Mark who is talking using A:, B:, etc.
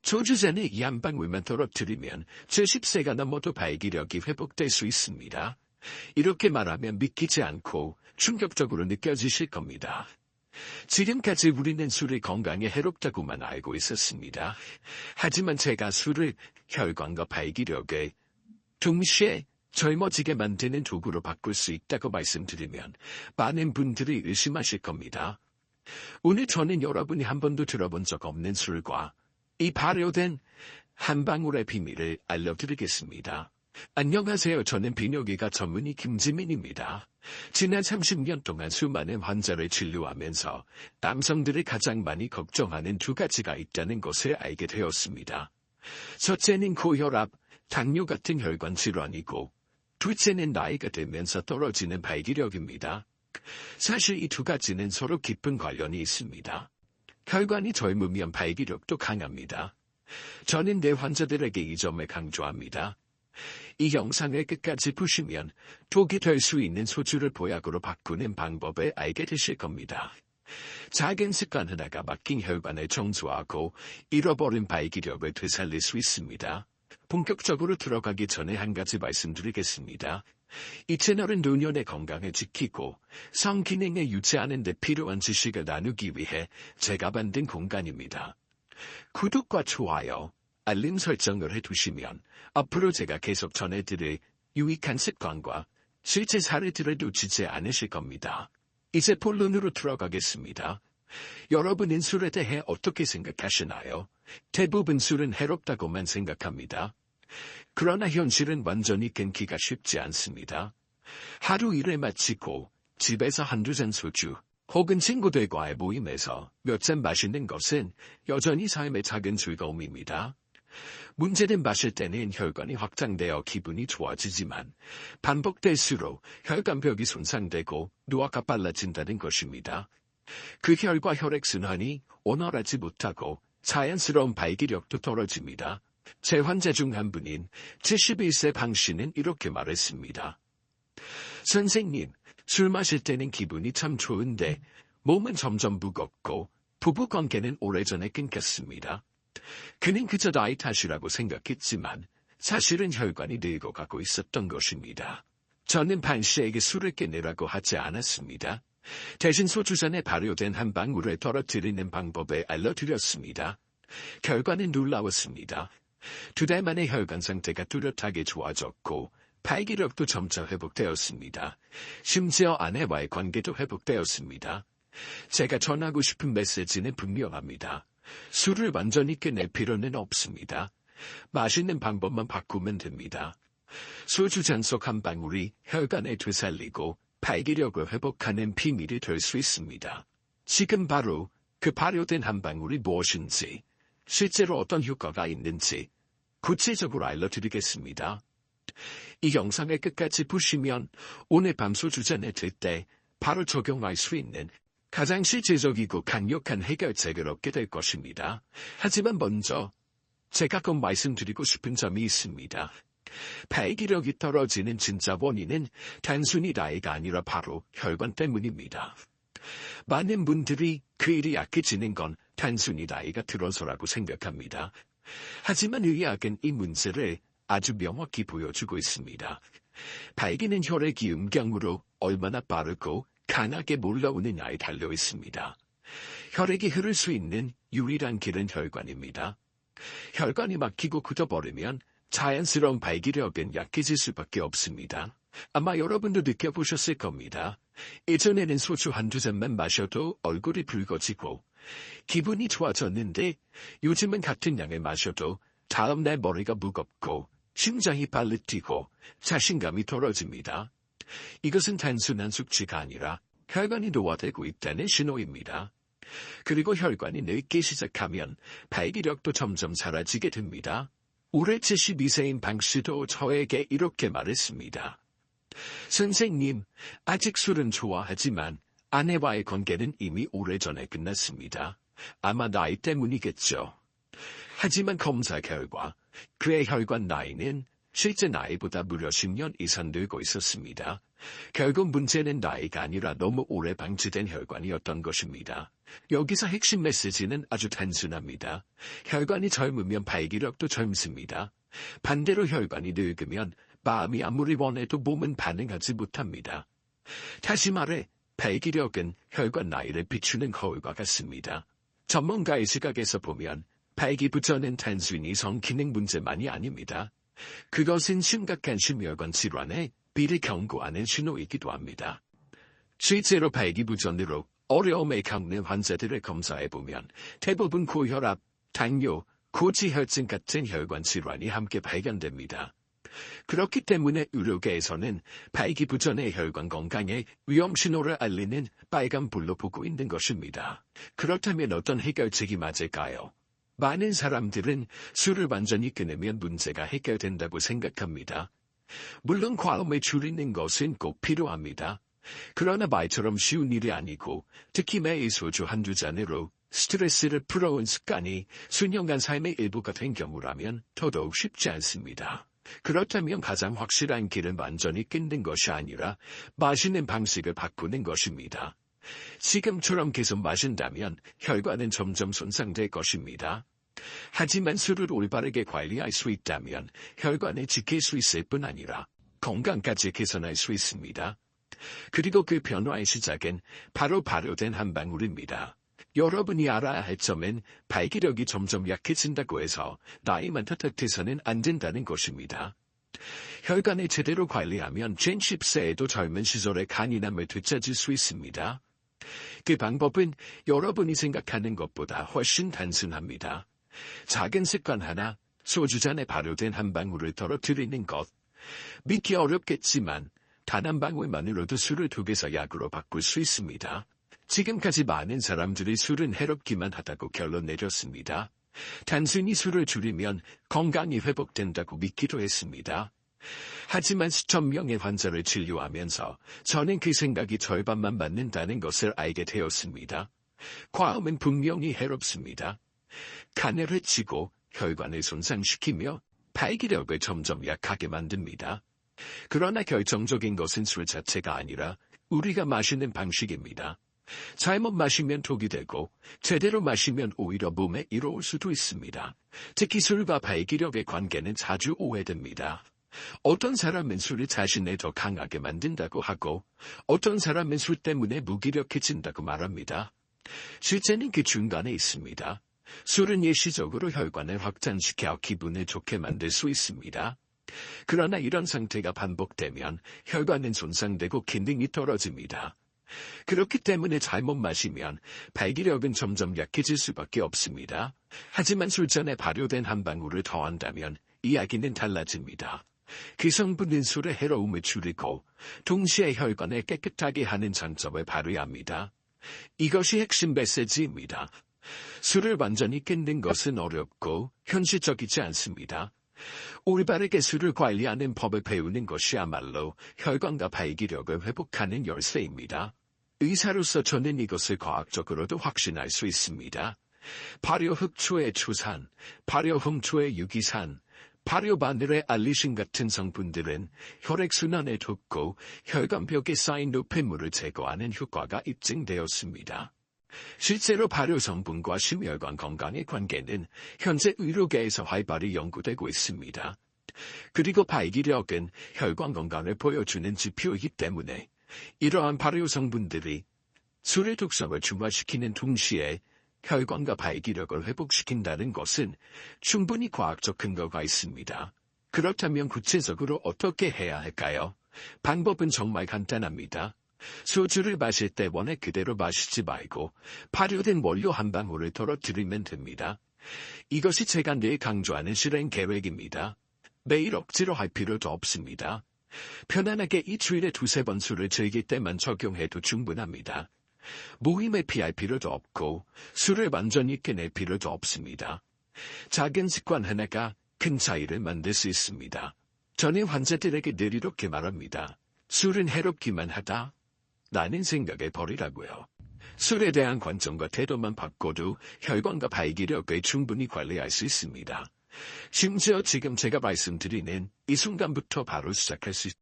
A: 조주전에 이 한 방울만 떨어뜨리면 70세가 넘어도 발기력이 회복될 수 있습니다. 이렇게 말하면 믿기지 않고 충격적으로 느껴지실 겁니다. 지금까지 우리는 술이 건강에 해롭다고만 알고 있었습니다. 하지만 제가 술을 혈관과 발기력을 동시에 젊어지게 만드는 도구로 바꿀 수 있다고 말씀드리면 많은 분들이 의심하실 겁니다. 오늘 저는 여러분이 한 번도 들어본 적 없는 술과 이 발효된 한 방울의 비밀을 알려드리겠습니다. 안녕하세요. 저는 비뇨기과 전문의 김지민입니다. 지난 30년 동안 수많은 환자를 진료하면서 남성들이 가장 많이 걱정하는 두 가지가 있다는 것을 알게 되었습니다. 첫째는 고혈압, 당뇨 같은 혈관 질환이고 둘째는 나이가 들면서 떨어지는 발기력입니다. 사실 이 두 가지는 서로 깊은 관련이 있습니다. 혈관이 젊으면 발기력도 강합니다. 저는 내 환자들에게 이 점을 강조합니다. 이 영상을 끝까지 보시면 독이 될 수 있는 소주를 보약으로 바꾸는 방법을 알게 되실 겁니다. 작은 습관 하나가 막힌 혈관을 청소하고 잃어버린 발기력을 되살릴 수 있습니다. 본격적으로 들어가기 전에 한 가지 말씀드리겠습니다. 이 채널은 노년의 건강을 지키고 성기능을 유지하는 데 필요한 지식을 나누기 위해 제가 만든 공간입니다. 구독과 좋아요, 알림 설정을 해두시면 앞으로 제가 계속 전해드릴 유익한 습관과 실제 사례들을 놓치지 않으실 겁니다. 이제 본론으로 들어가겠습니다. 여러분은 술에 대해 어떻게 생각하시나요? 대부분 술은 해롭다고만 생각합니다. 그러나 현실은 완전히 끊기가 쉽지 않습니다. 하루 일을 마치고 집에서 한두 잔 소주 혹은 친구들과의 모임에서 몇 잔 마시는 것은 여전히 삶의 작은 즐거움입니다. 문제는 마실 때는 혈관이 확장되어 기분이 좋아지지만 반복될수록 혈관벽이 손상되고 노화가 빨라진다는 것입니다. 그 혈과 혈액순환이 원활하지 못하고 자연스러운 발기력도 떨어집니다. 제 환자 중 한 분인 71세 방 씨는 이렇게 말했습니다. 선생님, 술 마실 때는 기분이 참 좋은데 몸은 점점 무겁고 부부관계는 오래전에 끊겼습니다. 그는 그저 나이 탓이라고 생각했지만 사실은 혈관이 늙어가고 있었던 것입니다. 저는 방 씨에게 술을 깨내라고 하지 않았습니다. 대신 소주잔에 발효된 한 방울을 떨어뜨리는 방법을 알려드렸습니다. 결과는 놀라웠습니다. 2달 만에 혈관 상태가 뚜렷하게 좋아졌고 발기력도 점차 회복되었습니다. 심지어 아내와의 관계도 회복되었습니다. 제가 전하고 싶은 메시지는 분명합니다. 술을 완전히 끊을 필요는 없습니다. 마시는 방법만 바꾸면 됩니다. 소주잔 속 한 방울이 혈관을 되살리고 발기력을 회복하는 비밀이 될 수 있습니다. 지금 바로 그 발효된 한 방울이 무엇인지, 실제로 어떤 효과가 있는지 구체적으로 알려드리겠습니다. 이 영상을 끝까지 보시면 오늘 밤 소주잔에 들 때 바로 적용할 수 있는 가장 실질적이고 강력한 해결책을 얻게 될 것입니다. 하지만 먼저 제가 꼭 말씀드리고 싶은 점이 있습니다. 발기력이 떨어지는 진짜 원인은 단순히 나이가 아니라 바로 혈관 때문입니다. 많은 분들이 그 일이 약해지는 건 단순히 나이가 들어서라고 생각합니다. 하지만 의학은 이 문제를 아주 명확히 보여주고 있습니다. 발기는 혈액이 음경으로 얼마나 빠르고 강하게 몰려오느냐에 달려 있습니다. 혈액이 흐를 수 있는 유일한 길은 혈관입니다. 혈관이 막히고 굳어버리면 자연스러운 발기력은 약해질 수밖에 없습니다. 아마 여러분도 느껴보셨을 겁니다. 예전에는 소주 한두 잔만 마셔도 얼굴이 붉어지고 기분이 좋아졌는데 요즘은 같은 양을 마셔도 다음날 머리가 무겁고 심장이 빨리 뛰고 자신감이 떨어집니다. 이것은 단순한 숙취가 아니라 혈관이 노화되고 있다는 신호입니다. 그리고 혈관이 늙기 시작하면 발기력도 점점 사라지게 됩니다. 올해 72세인 방 씨도 저에게 이렇게 말했습니다. 선생님, 아직 술은 좋아하지만 아내와의 관계는 이미 오래전에 끝났습니다. 아마 나이 때문이겠죠. 하지만 검사 결과 그의 혈관 나이는 실제 나이보다 무려 10년 이상 늘고 있었습니다. 결국 문제는 나이가 아니라 너무 오래 방치된 혈관이었던 것입니다. 여기서 핵심 메시지는 아주 단순합니다. 혈관이 젊으면 발기력도 젊습니다. 반대로 혈관이 늙으면 마음이 아무리 원해도 몸은 반응하지 못합니다. 다시 말해 발기력은 혈관 나이를 비추는 거울과 같습니다. 전문가의 시각에서 보면 발기부전은 단순히 성기능 문제만이 아닙니다. 그것은 심각한 심혈관 질환에 미리 경고하는 신호이기도 합니다. 실제로 발기부전으로 어려움을 겪는 환자들을 검사해보면 대부분 고혈압, 당뇨, 고지혈증 같은 혈관 질환이 함께 발견됩니다. 그렇기 때문에 의료계에서는 발기부전의 혈관 건강에 위험 신호를 알리는 빨간불로 보고 있는 것입니다. 그렇다면 어떤 해결책이 맞을까요? 많은 사람들은 술을 완전히 끊으면 문제가 해결된다고 생각합니다. 물론 과음을 줄이는 것은 꼭 필요합니다. 그러나 말처럼 쉬운 일이 아니고 특히 매일 소주 한두 잔으로 스트레스를 풀어온 습관이 수년간 삶의 일부가 된 경우라면 더더욱 쉽지 않습니다. 그렇다면 가장 확실한 길은 완전히 끊는 것이 아니라 마시는 방식을 바꾸는 것입니다. 지금처럼 계속 마신다면 혈관은 점점 손상될 것입니다. 하지만 술을 올바르게 관리할 수 있다면 혈관을 지킬 수 있을 뿐 아니라 건강까지 개선할 수 있습니다. 그리고 그 변화의 시작은 바로 발효된 한 방울입니다. 여러분이 알아야 할 점은 발기력이 점점 약해진다고 해서 나이만 탓해서는 안 된다는 것입니다. 혈관을 제대로 관리하면 전 10세에도 젊은 시절의 간이남을 되찾을 수 있습니다. 그 방법은 여러분이 생각하는 것보다 훨씬 단순합니다. 작은 습관 하나, 소주잔에 발효된 한 방울을 떨어뜨리는 것. 믿기 어렵겠지만 단 한 방울만으로도 술을 독에서 약으로 바꿀 수 있습니다. 지금까지 많은 사람들이 술은 해롭기만 하다고 결론 내렸습니다. 단순히 술을 줄이면 건강이 회복된다고 믿기도 했습니다. 하지만 수천 명의 환자를 진료하면서 저는 그 생각이 절반만 맞는다는 것을 알게 되었습니다. 과음은 분명히 해롭습니다. 간을 해치고 혈관을 손상시키며 발기력을 점점 약하게 만듭니다. 그러나 결정적인 것은 술 자체가 아니라 우리가 마시는 방식입니다. 잘못 마시면 독이 되고 제대로 마시면 오히려 몸에 이로울 수도 있습니다. 특히 술과 발기력의 관계는 자주 오해됩니다. 어떤 사람은 술이 자신을 더 강하게 만든다고 하고 어떤 사람은 술 때문에 무기력해진다고 말합니다. 실제는 그 중간에 있습니다. 술은 일시적으로 혈관을 확장시켜 기분을 좋게 만들 수 있습니다. 그러나 이런 상태가 반복되면 혈관은 손상되고 기능이 떨어집니다. 그렇기 때문에 잘못 마시면 발기력은 점점 약해질 수밖에 없습니다. 하지만 술잔에 발효된 한 방울을 더한다면 이야기는 달라집니다. 그 성분은 술의 해로움을 줄이고 동시에 혈관을 깨끗하게 하는 장점을 발휘합니다. 이것이 핵심 메시지입니다. 술을 완전히 끊는 것은 어렵고 현실적이지 않습니다. 올바르게 술을 관리하는 법을 배우는 것이야말로 혈관과 발기력을 회복하는 열쇠입니다. 의사로서 저는 이것을 과학적으로도 확신할 수 있습니다. 발효 흑초의 초산, 발효 홍초의 유기산, 발효 바늘의 알리신 같은 성분들은 혈액순환에 돕고 혈관벽에 쌓인 노폐물을 제거하는 효과가 입증되었습니다. 실제로 발효 성분과 심혈관 건강의 관계는 현재 의료계에서 활발히 연구되고 있습니다. 그리고 발기력은 혈관 건강을 보여주는 지표이기 때문에 이러한 발효 성분들이 술의 독성을 중화시키는 동시에 혈관과 발기력을 회복시킨다는 것은 충분히 과학적 근거가 있습니다. 그렇다면 구체적으로 어떻게 해야 할까요? 방법은 정말 간단합니다. 소주를 마실 때 원래 그대로 마시지 말고 발효된 원료 한 방울을 떨어뜨리면 됩니다. 이것이 제가 늘 강조하는 실행 계획입니다. 매일 억지로 할 필요도 없습니다. 편안하게 일주일에 2-3번 술을 즐길 때만 적용해도 충분합니다. 모임을 피할 필요도 없고 술을 완전히 끊을 필요도 없습니다. 작은 습관 하나가 큰 차이를 만들 수 있습니다. 저는 환자들에게 늘 이렇게 말합니다. 술은 해롭기만 하다. 라는 생각을 버리라고요. 술에 대한 관점과 태도만 바꿔도 혈관과 발기력을 충분히 관리할 수 있습니다. 심지어 지금 제가 말씀드리는 이 순간부터 바로 시작할 수